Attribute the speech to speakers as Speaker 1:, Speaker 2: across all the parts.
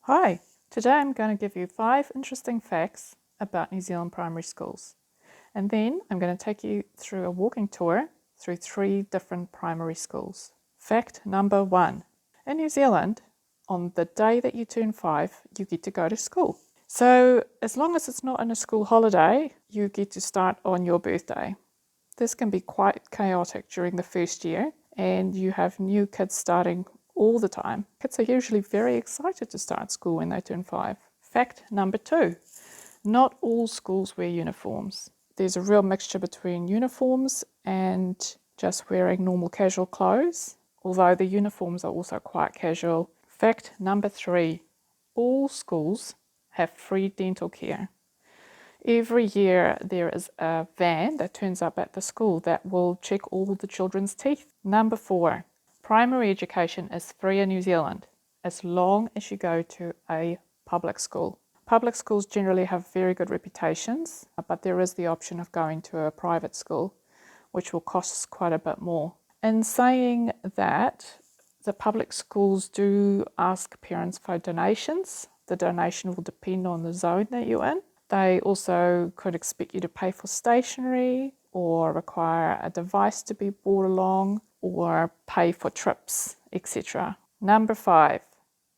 Speaker 1: Hi, today I'm going to give you 5 interesting facts about New Zealand primary schools. And then I'm going to take you through a walking tour through 3 different primary schools. Fact number 1. In New Zealand, on the day that you turn 5, you get to go to school. So as long as it's not in a school holiday, you get to start on your birthday. This can be quite chaotic during the first year, and you have new kids starting all the time. Kids are usually very excited to start school when they turn 5. Fact number 2. Not all schools wear uniforms. There's a real mixture between uniforms and just wearing normal casual clothes, although the uniforms are also quite casual. Fact number 3. All schools have free dental care. Every year there is a van that turns up at the school that will check all the children's teeth. Number 4. Primary education is free in New Zealand as long as you go to a public school. Public schools generally have very good reputations, but there is the option of going to a private school, which will cost quite a bit more. In saying that, the public schools do ask parents for donations. The donation will depend on the zone that you're in. They also could expect you to pay for stationery or require a device to be brought along or pay for trips, etc. Number 5,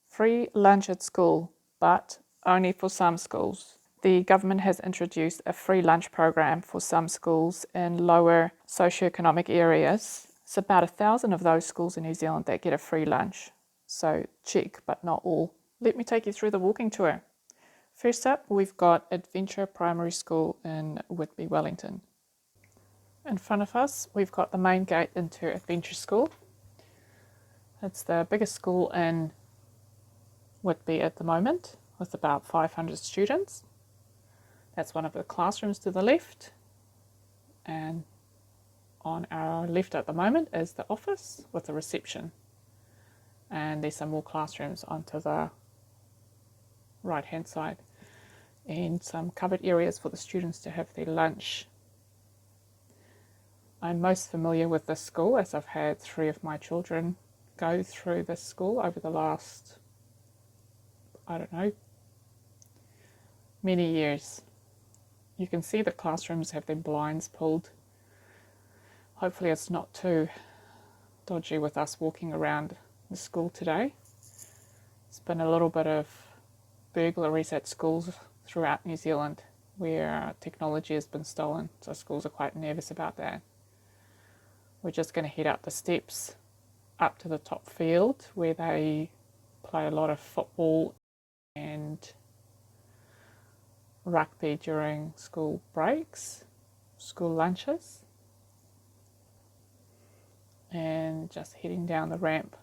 Speaker 1: free lunch at school, but only for some schools. The government has introduced a free lunch program for some schools in lower socioeconomic areas. It's about 1,000 of those schools in New Zealand that get a free lunch. So check, but not all. Let me take you through the walking tour. First up, we've got Adventure Primary School in Whitby, Wellington. In front of us, we've got the main gate into Adventure School. It's the biggest school in Whitby at the moment, with about 500 students. That's one of the classrooms to the left. And on our left at the moment is the office with the reception. And there's some more classrooms onto the right-hand side, and some covered areas for the students to have their lunch. I'm most familiar with this school as I've had 3 of my children go through this school over the last, many years. You can see the classrooms have their blinds pulled. Hopefully it's not too dodgy with us walking around the school today. It's been a little bit of burglaries at schools throughout New Zealand where technology has been stolen, so schools are quite nervous about that. We're just going to head up the steps up to the top field where they play a lot of football and rugby during school breaks, school lunches, and just heading down the ramp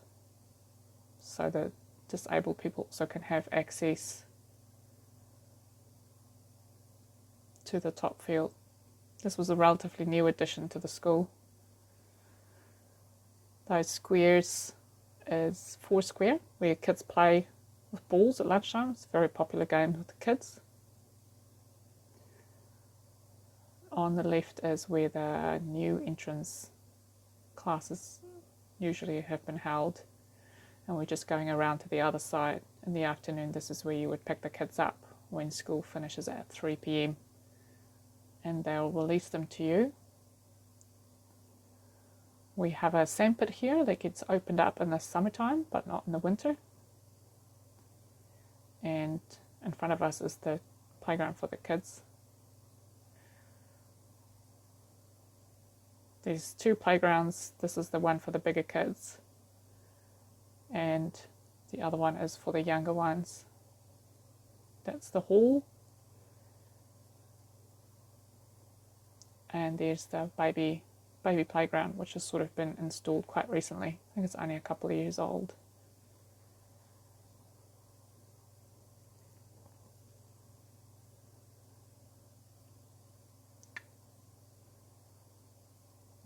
Speaker 1: so that disabled people also can have access to the top field. This was a relatively new addition to the school. Those squares is Foursquare, where kids play with balls at lunchtime. It's a very popular game with the kids. On the left is where the new entrance classes usually have been held, and we're just going around to the other side. In the afternoon, this is where you would pick the kids up when school finishes at 3 p.m. and they'll release them to you. We have a sandpit here that gets opened up in the summertime, but not in the winter. And in front of us is the playground for the kids. There's 2 playgrounds. This is the one for the bigger kids, and the other one is for the younger ones. That's the hall. And there's the baby playground, which has sort of been installed quite recently. I think it's only a couple of years old.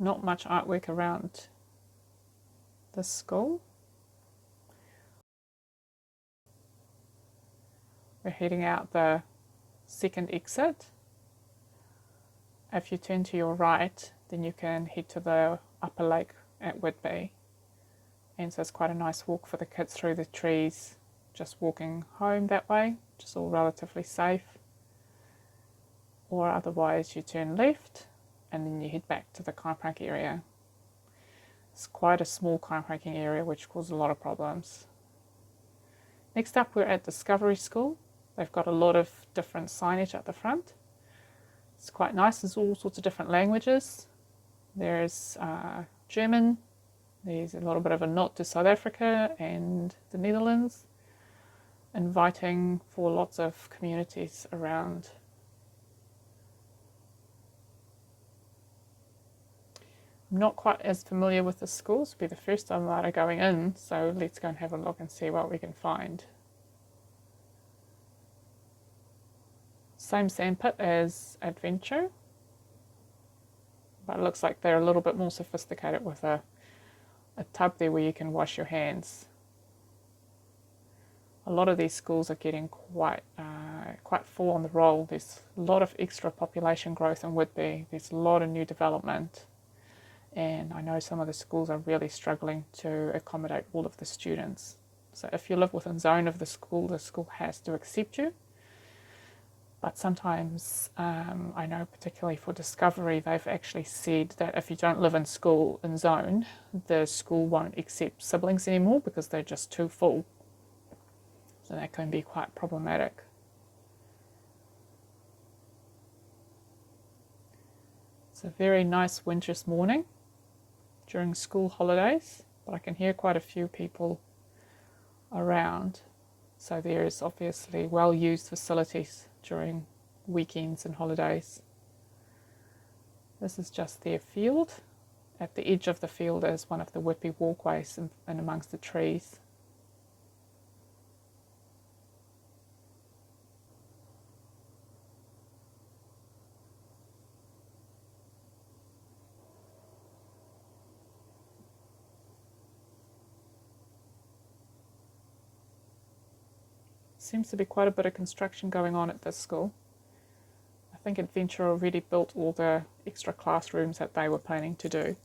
Speaker 1: Not much artwork around this school. We're heading out the second exit. If you turn to your right, then you can head to the upper lake at Whitby. And so it's quite a nice walk for the kids through the trees, just walking home that way, which is all relatively safe. Or otherwise you turn left and then you head back to the car park area. It's quite a small car parking area which causes a lot of problems. Next up, we're at Discovery School. They've got a lot of different signage at the front. It's quite nice. There's all sorts of different languages. There's German. There's a little bit of a nod to South Africa and the Netherlands, inviting for lots of communities around. I'm not quite as familiar with the school. This will be the first time that I'm going in, so let's go and have a look and see what we can find. Same sandpit as Adventure, but it looks like they're a little bit more sophisticated with a tub there where you can wash your hands. A lot of these schools are getting quite full on the roll. There's a lot of extra population growth in Whitby. There's a lot of new development. And I know some of the schools are really struggling to accommodate all of the students. So if you live within zone of the school has to accept you. But sometimes, I know particularly for Discovery, they've actually said that if you don't live in zone, the school won't accept siblings anymore because they're just too full. So that can be quite problematic. It's a very nice winter's morning during school holidays, but I can hear quite a few people around. So there's obviously well-used facilities during weekends and holidays. This is just their field. At the edge of the field is one of the Whitby walkways and amongst the trees. Seems to be quite a bit of construction going on at this school. I think Adventure already built all the extra classrooms that they were planning to do.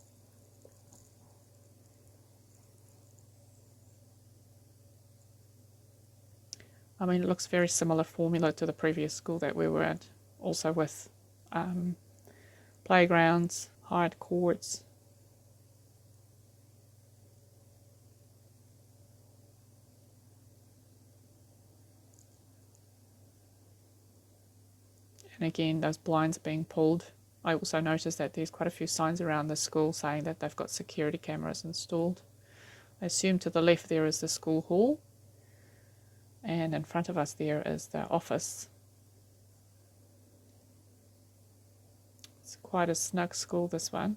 Speaker 1: I mean, it looks very similar formula to the previous school that we were at, also with playgrounds, hired courts. And again, those blinds are being pulled. I also noticed that there's quite a few signs around the school saying that they've got security cameras installed. I assume to the left there is the school hall, and in front of us there is the office. It's quite a snug school, this one.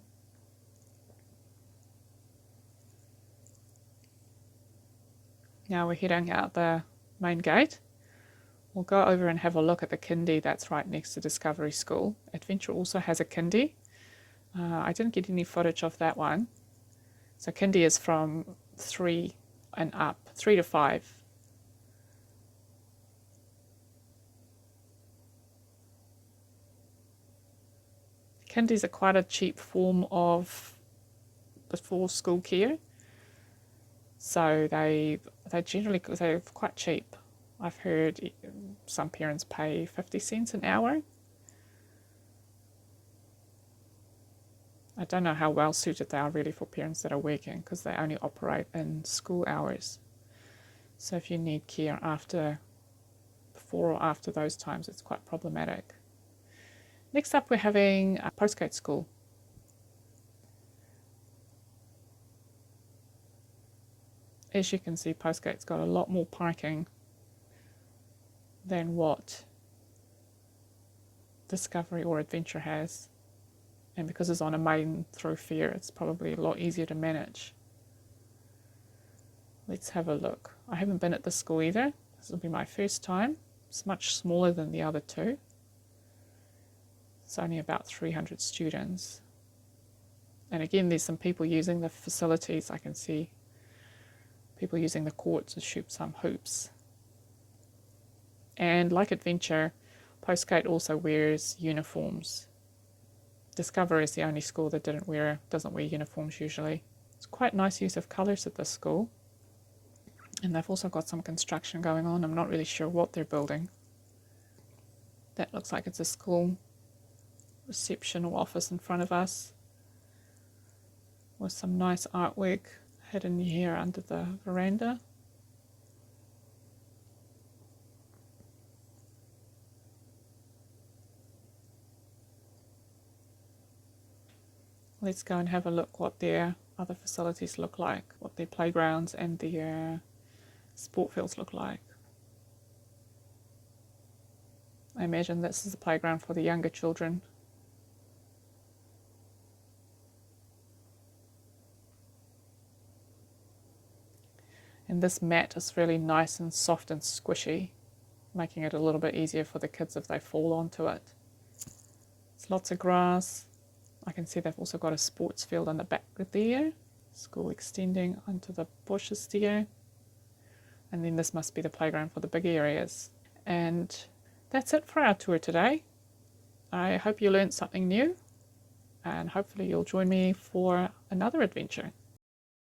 Speaker 1: Now we're heading out the main gate. We'll go over and have a look at the kindy that's right next to Discovery School. Adventure also has a kindy. I didn't get any footage of that one. So kindy is from 3 and up, 3 to 5. Kindies are quite a cheap form of before school care. So they're quite cheap. I've heard some parents pay 50 cents an hour. I don't know how well suited they are really for parents that are working because they only operate in school hours. So if you need care before or after those times, it's quite problematic. Next up, we're having a Postgate school. As you can see, Postgate's got a lot more parking than what Discovery or Adventure has. And because it's on a main thoroughfare, it's probably a lot easier to manage. Let's have a look. I haven't been at this school either. This will be my first time. It's much smaller than the other two. It's only about 300 students. And again, there's some people using the facilities. I can see people using the court to shoot some hoops. And like Adventure, Postgate also wears uniforms. Discover is the only school that doesn't wear uniforms usually. It's quite nice use of colours at this school. And they've also got some construction going on. I'm not really sure what they're building. That looks like it's a school reception or office in front of us, with some nice artwork hidden here under the veranda. Let's go and have a look what their other facilities look like, what their playgrounds and their sport fields look like. I imagine this is a playground for the younger children. And this mat is really nice and soft and squishy, making it a little bit easier for the kids if they fall onto it. It's lots of grass. I can see they've also got a sports field in the back there. School extending onto the bushes there. And then this must be the playground for the big areas. And that's it for our tour today. I hope you learned something new, and hopefully you'll join me for another adventure.